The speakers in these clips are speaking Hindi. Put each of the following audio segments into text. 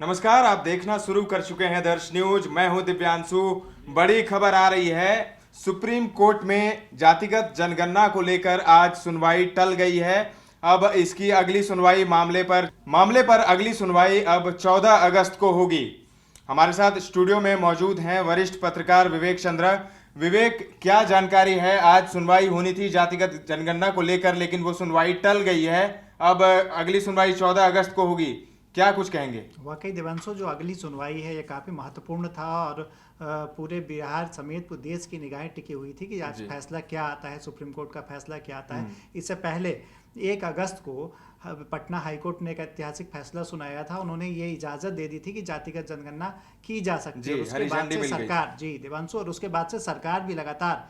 नमस्कार, आप देखना शुरू कर चुके हैं दर्श न्यूज। मैं हूं दिव्यांशु। बड़ी खबर आ रही है। सुप्रीम कोर्ट में जातिगत जनगणना को लेकर आज सुनवाई टल गई है। अब इसकी अगली सुनवाई मामले पर अगली सुनवाई अब 14 अगस्त को होगी। हमारे साथ स्टूडियो में मौजूद हैं वरिष्ठ पत्रकार विवेक चंद्र। विवेक, क्या जानकारी है? आज सुनवाई होनी थी जातिगत जनगणना को लेकर, लेकिन वो सुनवाई टल गई है। अब अगली सुनवाई 14 अगस्त को होगी। क्या कुछ कहेंगे? वाकई देवांशु, जो अगली सुनवाई है ये काफ़ी महत्वपूर्ण था और पूरे बिहार समेत पूरे देश की निगाहें टिकी हुई थी कि आज जी। फैसला क्या आता है, सुप्रीम कोर्ट का फैसला क्या आता है। इससे पहले 1 अगस्त को पटना हाईकोर्ट ने एक ऐतिहासिक फैसला सुनाया था। उन्होंने ये इजाज़त दे दी थी कि जातिगत जनगणना की जा सकती है। जी, उसके हरी बाद झंडी से मिल गई। सरकार, जी देवांशु, और उसके बाद से सरकार भी लगातार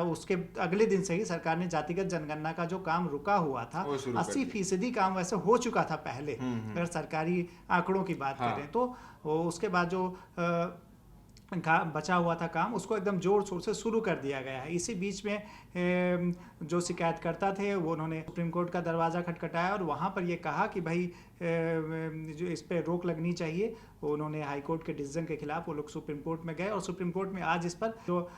उसके अगले दिन से ही सरकार ने जातिगत जनगणना का जो काम रुका हुआ था, वो शुरू कर 80% काम वैसे हो चुका था पहले, अगर सरकारी आंकड़ों की बात हाँ। करें तो। उसके बाद जो बचा हुआ था काम, उसको एकदम जोर शोर से शुरू कर दिया गया है। इसी बीच में जो शिकायतकर्ता थे वो उन्होंने सुप्रीम कोर्ट का दरवाज़ा खटखटाया और वहाँ पर ये कहा कि भाई जो इस पे रोक लगनी चाहिए। उन्होंने हाई कोर्ट के डिसीजन के खिलाफ वो लोग सुप्रीम कोर्ट में गए और सुप्रीम कोर्ट में आज इस पर जो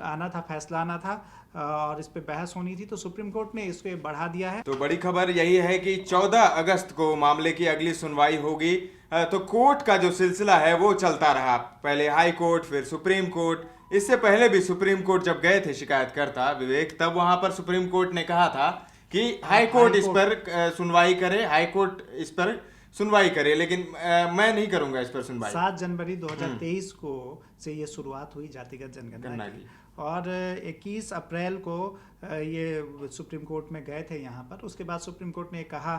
आना था, फैसला आना था और इस पे बहस होनी थी, तो सुप्रीम कोर्ट ने इसको बढ़ा दिया है। तो बड़ी खबर यही है कि 14 अगस्त को मामले की अगली सुनवाई होगी। तो कोर्ट का जो सिलसिला है वो चलता रहा। पहले हाई कोर्ट, फिर सुप्रीम कोर्ट। इससे पहले भी सुप्रीम कोर्ट जब गए थे शिकायतकर्ता विवेक, तब वहां पर सुप्रीम कोर्ट ने कहा था कि हाई कोर्ट इस पर सुनवाई करे, हाई कोर्ट इस पर सुनवाई करे, लेकिन मैं नहीं करूंगा इस पर सुनवाई। 7 जनवरी 2023 को से ये शुरुआत हुई जातिगत जनगणना की और 21 अप्रैल को ये सुप्रीम कोर्ट में गए थे यहाँ पर। उसके बाद सुप्रीम कोर्ट ने कहा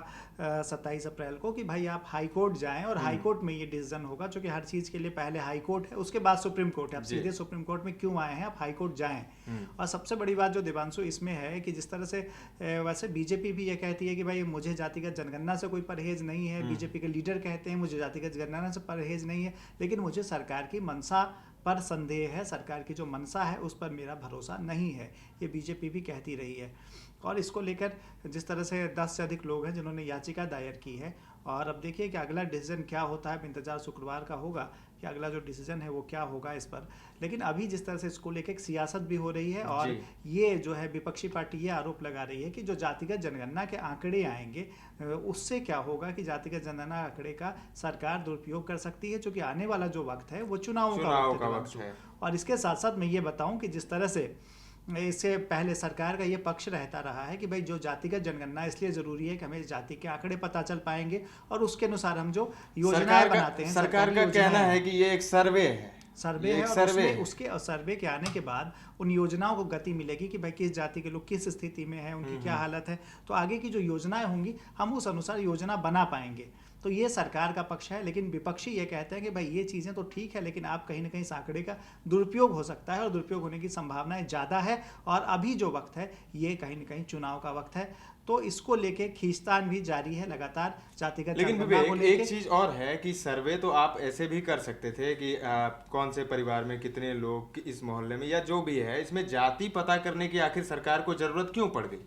27 अप्रैल को कि भाई आप हाई कोर्ट जाएं और हाई कोर्ट में ये डिसीजन होगा, क्योंकि हर चीज़ के लिए पहले हाई कोर्ट है, उसके बाद सुप्रीम कोर्ट है। आप सीधे सुप्रीम कोर्ट में क्यों आए हैं, आप हाई कोर्ट जाएं। और सबसे बड़ी बात जो देवांशु इसमें है कि जिस तरह से वैसे बीजेपी भी ये कहती है कि भाई मुझे जातिगत जनगणना से कोई परहेज नहीं है, बीजेपी के लीडर कहते हैं मुझे जातिगत जनगणना से परहेज नहीं है, लेकिन मुझे सरकार की मंशा पर संदेह है, सरकार की जो मंशा है उस पर मेरा भरोसा नहीं है, ये बीजेपी भी कहती रही है। और इसको लेकर जिस तरह से 10 से अधिक लोग हैं जिन्होंने याचिका दायर की है और अब देखिए कि अगला डिसीजन क्या होता है। इंतजार शुक्रवार का होगा कि अगला जो डिसीजन है वो क्या होगा इस पर। लेकिन अभी जिस तरह से इसको लेकर एक सियासत भी हो रही है और ये जो है विपक्षी पार्टी ये आरोप लगा रही है कि जो जातिगत जनगणना के आंकड़े आएंगे उससे क्या होगा कि जातिगत जनगणना आंकड़े का सरकार दुरुपयोग कर सकती है, क्योंकि आने वाला जो वक्त है वो चुनावों का वक्त है। और इसके साथ साथ मैं ये बताऊं कि जिस तरह से इससे पहले सरकार का ये पक्ष रहता रहा है कि भाई जो जातिगत जनगणना इसलिए ज़रूरी है कि हमें जाति के आंकड़े पता चल पाएंगे और उसके अनुसार हम जो योजनाएं बनाते हैं। सरकार का कहना है कि ये एक सर्वे है, सर्वे है और उसके सर्वे के आने के बाद उन योजनाओं को गति मिलेगी कि भाई किस जाति के लोग किस स्थिति में है, उनकी क्या हालत है, तो आगे की जो योजनाएं होंगी हम उस अनुसार योजना बना पाएंगे। तो ये सरकार का पक्ष है। लेकिन विपक्षी ये कहते हैं कि भाई ये चीज़ें तो ठीक है, लेकिन आप कहीं ना कहीं इस आंकड़े का दुरुपयोग हो सकता है और दुरुपयोग होने की संभावनाएं ज़्यादा है और अभी जो वक्त है ये कहीं ना कहीं चुनाव का वक्त है, तो इसको लेके खींचतान भी जारी है लगातार जातिगत। लेकिन विवेक, एक चीज और है कि सर्वे तो आप ऐसे भी कर सकते थे कि कौन से परिवार में कितने लोग इस मोहल्ले में या जो भी है, इसमें जाति पता करने की आखिर सरकार को जरूरत क्यों पड़ गई?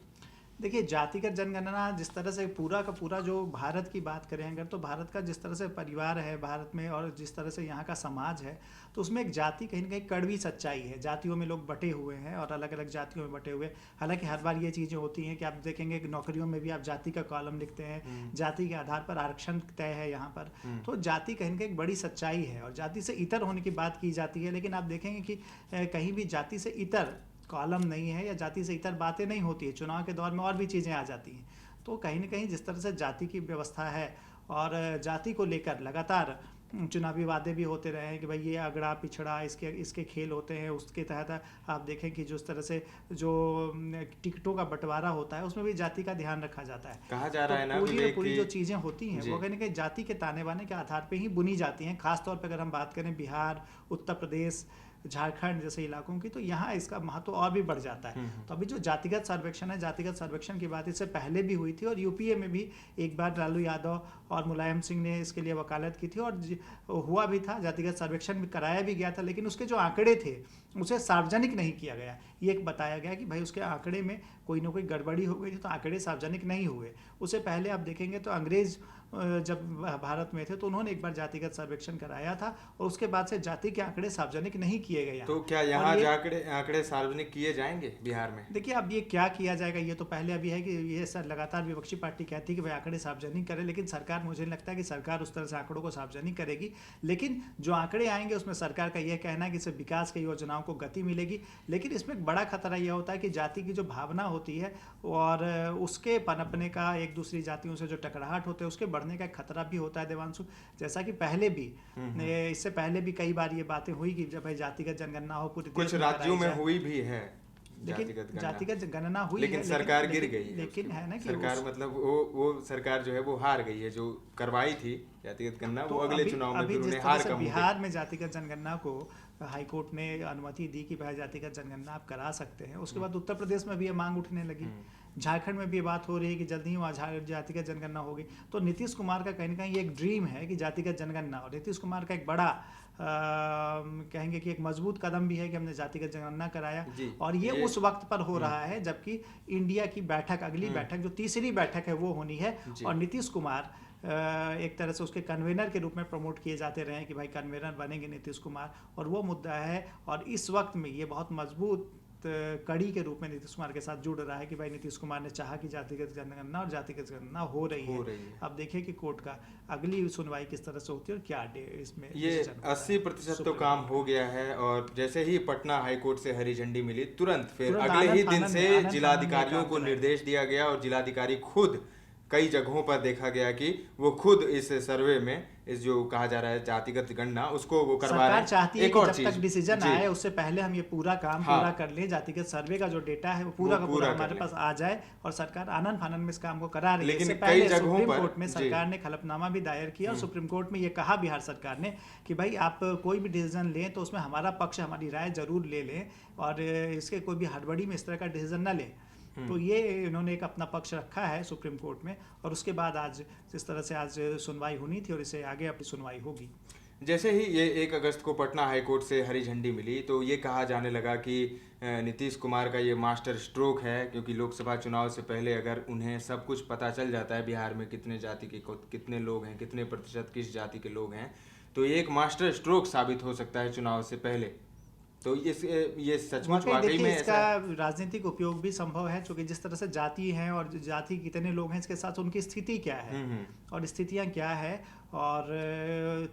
देखिए, जातिगत जनगणना जिस तरह से पूरा का पूरा जो भारत की बात करें अगर, तो भारत का जिस तरह से परिवार है भारत में और जिस तरह से यहाँ का समाज है, तो उसमें एक जाति कहीं ना कहीं कड़वी सच्चाई है। जातियों में लोग बटे हुए हैं और अलग अलग जातियों में बटे हुए। हालांकि हर बार ये चीज़ें होती हैं कि आप देखेंगे कि नौकरियों में भी आप जाति का कॉलम लिखते हैं, जाति के आधार पर आरक्षण तय है यहाँ पर। तो जाति कहीं ना कहीं एक बड़ी सच्चाई है और जाति से इतर होने की बात की जाती है, लेकिन आप देखेंगे कि कहीं भी जाति से इतर कॉलम नहीं है या जाति से इतर बातें नहीं होती है। चुनाव के दौर में और भी चीज़ें आ जाती हैं। तो कहीं ना कहीं जिस तरह से जाति की व्यवस्था है और जाति को लेकर लगातार चुनावी वादे भी होते रहे हैं कि भाई ये अगड़ा पिछड़ा इसके खेल होते हैं, उसके तहत आप देखें कि जिस तरह से जो टिकटों का बंटवारा होता है उसमें भी जाति का ध्यान रखा जाता है। कहा जा रहा है ना पूरी जो चीज़ें होती हैं वो कहीं ना कहीं जाति के ताने बाने के आधार पर ही बुनी जाती हैं। खासतौर पर अगर हम बात करें बिहार, उत्तर प्रदेश, झारखंड जैसे इलाकों की, तो यहाँ इसका महत्व और भी बढ़ जाता है। तो अभी जो जातिगत सर्वेक्षण है, जातिगत सर्वेक्षण की बात इससे पहले भी हुई थी और यूपीए में भी एक बार लालू यादव और मुलायम सिंह ने इसके लिए वकालत की थी और हुआ भी था, जातिगत सर्वेक्षण भी कराया भी गया था। लेकिन उसके जो आंकड़े थे उसे सार्वजनिक नहीं किया गया। ये एक बताया गया कि भाई उसके आंकड़े में कोई ना कोई गड़बड़ी हो गई थी, तो आंकड़े सार्वजनिक नहीं हुए। उससे पहले आप देखेंगे तो अंग्रेज जब भारत में थे तो उन्होंने एक बार जातिगत सर्वेक्षण कराया था, और उसके बाद से जाति के आंकड़े सार्वजनिक नहीं किए गए। तो क्या यहाँ आंकड़े सार्वजनिक किए जाएंगे बिहार में? देखिए, अब ये क्या किया जाएगा, ये तो पहले अभी है कि ये सर लगातार विपक्षी पार्टी कहती है कि भाई आंकड़े सार्वजनिक करें, लेकिन सरकार, मुझे नहीं लगता है कि सरकार उस तरह से आंकड़ों को सार्वजनिक करेगी। लेकिन जो आंकड़े आएंगे उसमें सरकार का यह कहना है कि इससे विकास की योजनाओं को गति मिलेगी। लेकिन इसमें एक बड़ा खतरा यह होता है कि जाति की जो भावना होती है और उसके पनपने का, एक दूसरी जातियों से जो टकराहट होते हैं उसके बढ़ने का एक खतरा भी होता है देवांशु। जैसा कि पहले भी, इससे पहले भी कई बार ये बातें हुई कि जब भाई जातिगत जनगणना हो पूरे कुछ राज्यों में हुई भी है जातिगत गणना हुई, लेकिन सरकार गिर गई है। लेकिन है ना कि सरकार मतलब वो सरकार जो है वो हार गई है, जो करवाई थी जातिगत गणना, वो अगले चुनाव में फिर उन्हें हार का बिहार में जातिगत जनगणना को हाईकोर्ट ने अनुमति दी कि भाई जातिगत जनगणना आप करा सकते हैं। उसके बाद उत्तर प्रदेश में भी ये मांग उठने लगी, झारखंड में भी ये बात हो रही है कि जल्दी ही वहाँ जातिगत जनगणना होगी। तो नीतीश कुमार का कहीं ना कहीं एक ड्रीम है कि जातिगत जनगणना, और नीतीश कुमार का एक बड़ा कहेंगे कि एक मजबूत कदम भी है कि हमने जातिगत जनगणना कराया, और ये उस वक्त पर हो रहा है जबकि इंडिया की बैठक, अगली बैठक जो तीसरी बैठक है वो होनी है, और नीतीश कुमार एक तरह से उसके कन्वेनर के रूप में प्रमोट किए जाते रहे कि भाई कन्वेनर बनेंगे नीतीश कुमार, और वो मुद्दा है। और इस वक्त में ये बहुत मजबूत कड़ी के रूप में नीतीश कुमार के साथ जुड़ रहा है कि भाई नीतीश कुमार ने चाहा कि जातिगत जनगणना, और जातिगत जनगणना हो रही है। अब देखिए कि कोर्ट का अगली सुनवाई किस तरह से होती है और क्या इसमें ये 80% तो काम हो गया है। और जैसे ही पटना हाईकोर्ट से हरी झंडी मिली, तुरंत फिर अगले ही दिन से जिलाधिकारियों को निर्देश दिया गया, और जिलाधिकारी खुद कई जगहों पर देखा गया कि वो खुद इस सर्वे में, इस जो कहा जा रहा है जातिगत गणना, उसको वो करवा रहे हैं। चाहती है कि जब तक डिसीजन आए उससे पहले हम ये पूरा काम पूरा कर लें, जातिगत सर्वे का जो डेटा है वो पूरा का पूरा हमारे पास आ जाए, और सरकार आनन फानन में इस काम को करा रही है। लेकिन कई जगहों पर कोर्ट में सरकार ने हलफनामा भी दायर किया, और सुप्रीम कोर्ट में ये कहा बिहार सरकार ने कि भाई आप कोई भी डिसीजन लें तो उसमें हमारा पक्ष, हमारी राय जरूर ले लें, और इसके कोई भी हड़बड़ी में इस तरह का डिसीजन न लें। तो ये इन्होंने एक अपना पक्ष रखा है सुप्रीम कोर्ट में, और उसके बाद आज जिस तरह से आज सुनवाई होनी थी और इससे आगे अपनी सुनवाई होगी। जैसे ही ये 1 अगस्त को पटना हाईकोर्ट से हरी झंडी मिली, तो ये कहा जाने लगा कि नीतीश कुमार का ये मास्टर स्ट्रोक है, क्योंकि लोकसभा चुनाव से पहले अगर उन्हें सब कुछ पता चल जाता है बिहार में कितने जाति के कितने लोग हैं, कितने प्रतिशत किस जाति के लोग हैं, तो ये एक मास्टर स्ट्रोक साबित हो सकता है चुनाव से पहले। तो ये सचमुच वाकई में इसका राजनीतिक उपयोग भी संभव है, क्योंकि जिस तरह से जाति हैं और जाति कितने लोग हैं, इसके साथ उनकी स्थिति क्या है और स्थितियां क्या है, और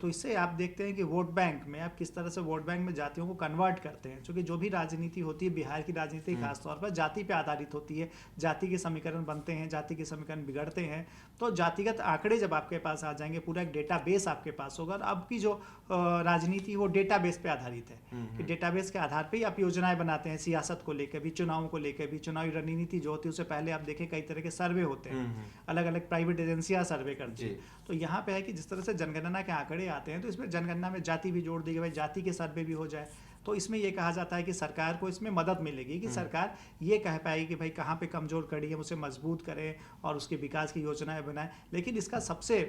तो इससे आप देखते हैं कि वोट बैंक में आप किस तरह से वोट बैंक में जातियों को कन्वर्ट करते हैं। क्योंकि जो भी राजनीति होती है, बिहार की राजनीति खासतौर पर जाति पे आधारित होती है, जाति के समीकरण बनते हैं, जाति के समीकरण बिगड़ते हैं। तो जातिगत आंकड़े जब आपके पास आ जाएंगे, पूरा एक डेटाबेस आपके पास होगा, और अब की जो राजनीति वो डेटाबेस पे आधारित है कि डेटाबेस के आधार पर ही आप योजनाएं बनाते हैं, सियासत को लेकर भी, चुनावों को लेकर भी। चुनावी रणनीति जो होती है उससे पहले आप देखें कई तरह के सर्वे होते हैं, अलग अलग प्राइवेट एजेंसियां सर्वे करती है। तो यहाँ पे है कि जिस तरह से जनगणना के आंकड़े आते हैं, तो इसमें जनगणना में जाति भी जोड़ दी गई, भाई जाति के सर्वे भी हो जाए। तो इसमें यह कहा जाता है कि सरकार को इसमें मदद मिलेगी, कि सरकार ये कह पाएगी कि भाई कहाँ पे कमजोर कड़ी है, उसे मजबूत करें और उसके विकास की योजनाएं बनाएं। लेकिन इसका सबसे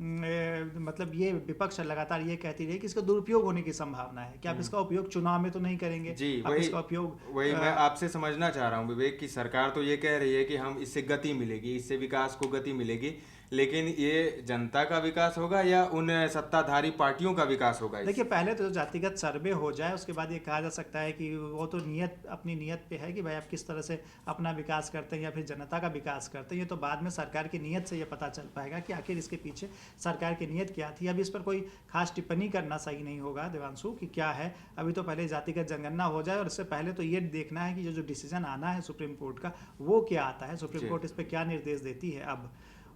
मतलब ये विपक्ष लगातार ये कहती रही कि इसका दुरुपयोग होने की संभावना है, कि आप इसका उपयोग चुनाव में तो नहीं करेंगे। जी, इसका उपयोग वही मैं आपसे समझना चाह रहा हूँ विवेक, की सरकार तो ये कह रही है कि हम इससे गति मिलेगी, इससे विकास को गति मिलेगी, लेकिन ये जनता का विकास होगा या उन सत्ताधारी पार्टियों का विकास होगा? देखिए, पहले तो जातिगत सर्वे हो जाए, उसके बाद ये कहा जा सकता है कि वो तो नियत, अपनी नियत पे है कि भाई आप किस तरह से अपना विकास करते हैं या फिर जनता का विकास करते हैं। ये तो बाद में सरकार की नियत से ये पता चल पाएगा कि आखिर इसके पीछे सरकार की नियत क्या थी। अब इस पर कोई खास टिप्पणी करना सही नहीं होगा देवांशु कि क्या है। अभी तो पहले जातिगत जनगणना हो जाए, और इससे पहले तो ये देखना है कि जो डिसीजन आना है सुप्रीम कोर्ट का वो क्या आता है, सुप्रीम कोर्ट इस पर क्या निर्देश देती है अब।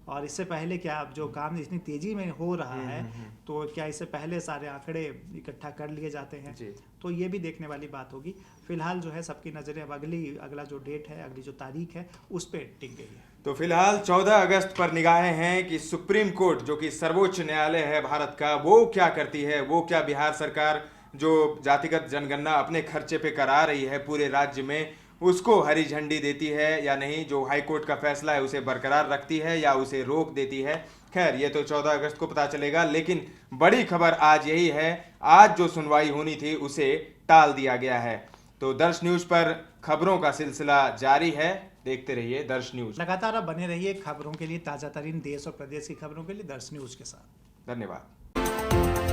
और इससे पहले क्या, अब जो काम इतनी तेजी में हो रहा है, तो क्या इससे पहले सारे आंकड़े इकट्ठा कर लिए जाते हैं? तो ये भी देखने वाली बात होगी। फिलहाल जो है सबकी नज़रें अब अगला जो डेट है, अगली जो तारीख है उस पर टिक गई है। तो फिलहाल 14 अगस्त पर निगाहें हैं कि सुप्रीम कोर्ट, जो कि सर्वोच्च न्यायालय है भारत का, वो क्या करती है, वो क्या बिहार सरकार जो जातिगत जनगणना अपने खर्चे पे करा रही है पूरे राज्य में, उसको हरी झंडी देती है या नहीं, जो हाई कोर्ट का फैसला है उसे बरकरार रखती है या उसे रोक देती है। खैर ये तो 14 अगस्त को पता चलेगा, लेकिन बड़ी खबर आज यही है, आज जो सुनवाई होनी थी उसे टाल दिया गया है। तो दर्श न्यूज पर खबरों का सिलसिला जारी है, देखते रहिए दर्श न्यूज। लगातार आप बने रहिए खबरों के लिए, ताजा तरीन देश और प्रदेश की खबरों के लिए दर्श न्यूज के साथ। धन्यवाद।